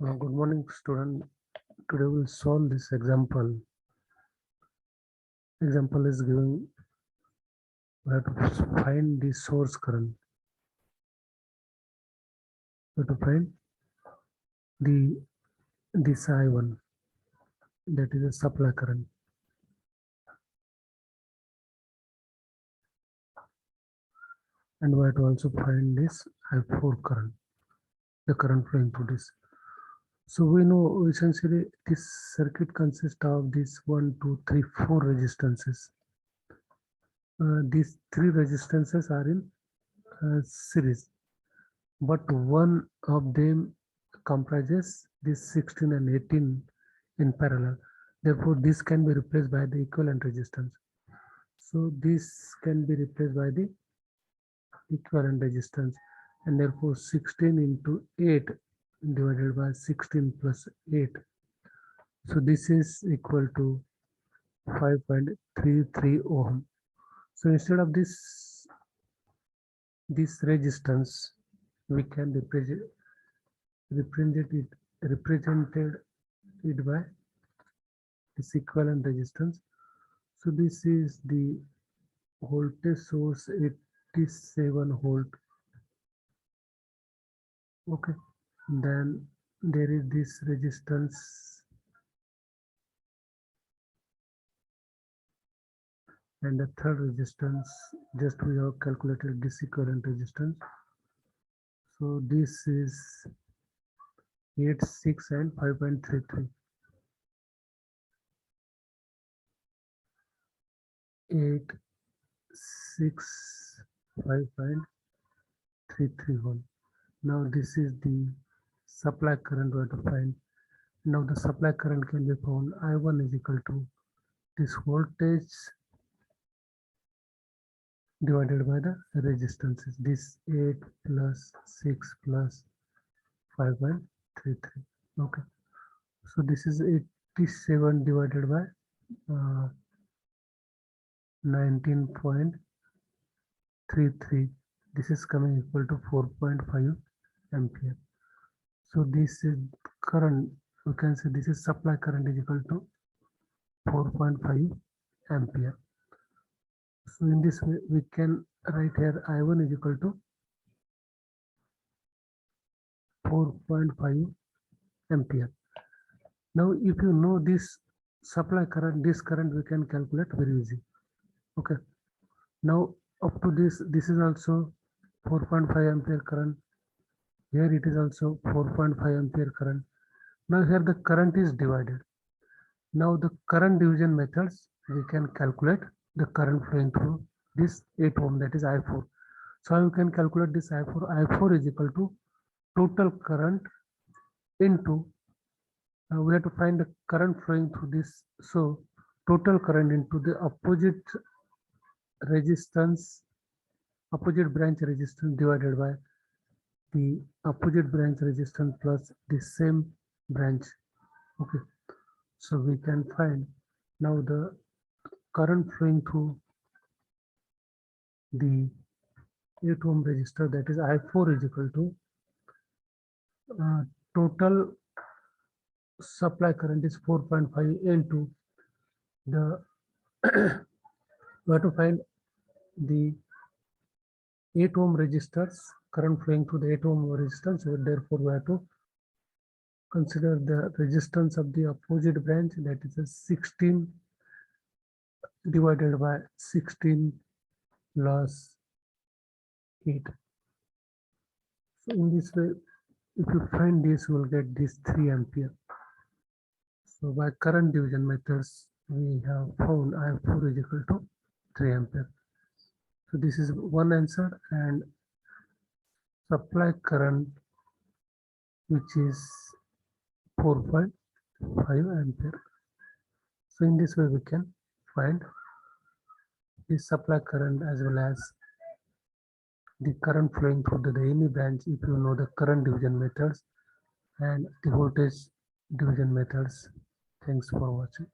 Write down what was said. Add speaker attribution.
Speaker 1: Good morning, student. Today we'll solve this example. Example is given. We have to find the source current. We have to find the this I1, that is a supply current. And we have to also find this I4 current, the current flowing through this. So we know essentially this circuit consists of these 1, 2, 3, 4 resistances. These 3 resistances are in series, but one of them comprises this 16 and 18 in parallel. Therefore, this can be replaced by the equivalent resistance. So this can be replaced by the equivalent resistance, and therefore 16 into 8 divided by 16 plus 8. So this is equal to 5.33 ohm. So instead of this resistance, we can represented it by this equivalent resistance. So this is the voltage source, 87 volt. Okay, then there is this resistance and the third resistance. Just we have calculated this equivalent resistance. So this is 8, 6 and 5.33. 8, 6, 5.331. Now this is the supply current we have to find. Now the supply current can be found. I1 is equal to this voltage divided by the resistances. This 8 plus 6 plus 5.33. Okay. So this is 87 divided by 19.33. This is coming equal to 4.5 ampere. So this is current. We can say this is supply current is equal to 4.5 ampere. So in this way, we can write here I1 is equal to 4.5 ampere. Now, if you know this supply current, this current we can calculate very easy. Okay. Now, up to this is also 4.5 ampere current. Here it is also 4.5 ampere current. Now here the current is divided. Now the current division methods, we can calculate the current flowing through this 8 ohm, that is I4. So you can calculate this I4. I4 is equal to total current into, we have to find the current flowing through this. So total current into the opposite resistance, opposite branch resistance divided by the opposite branch resistance plus the same branch. Okay. So we can find now the current flowing through the 8 ohm resistor, that is I4 is equal to total supply current is 4.5 into the we have to find the 8 ohm resistors current flowing through the 8 ohm resistance. So therefore we have to consider the resistance of the opposite branch, that is a 16 divided by 16 plus 8. So in this way, if you find this, you will get this 3 ampere. So by current division methods, we have found I4 is equal to 3 ampere. So this is one answer, and supply current, which is 4.5 ampere. So in this way, we can find the supply current as well as the current flowing through the any branch if you know the current division methods and the voltage division methods. Thanks for watching.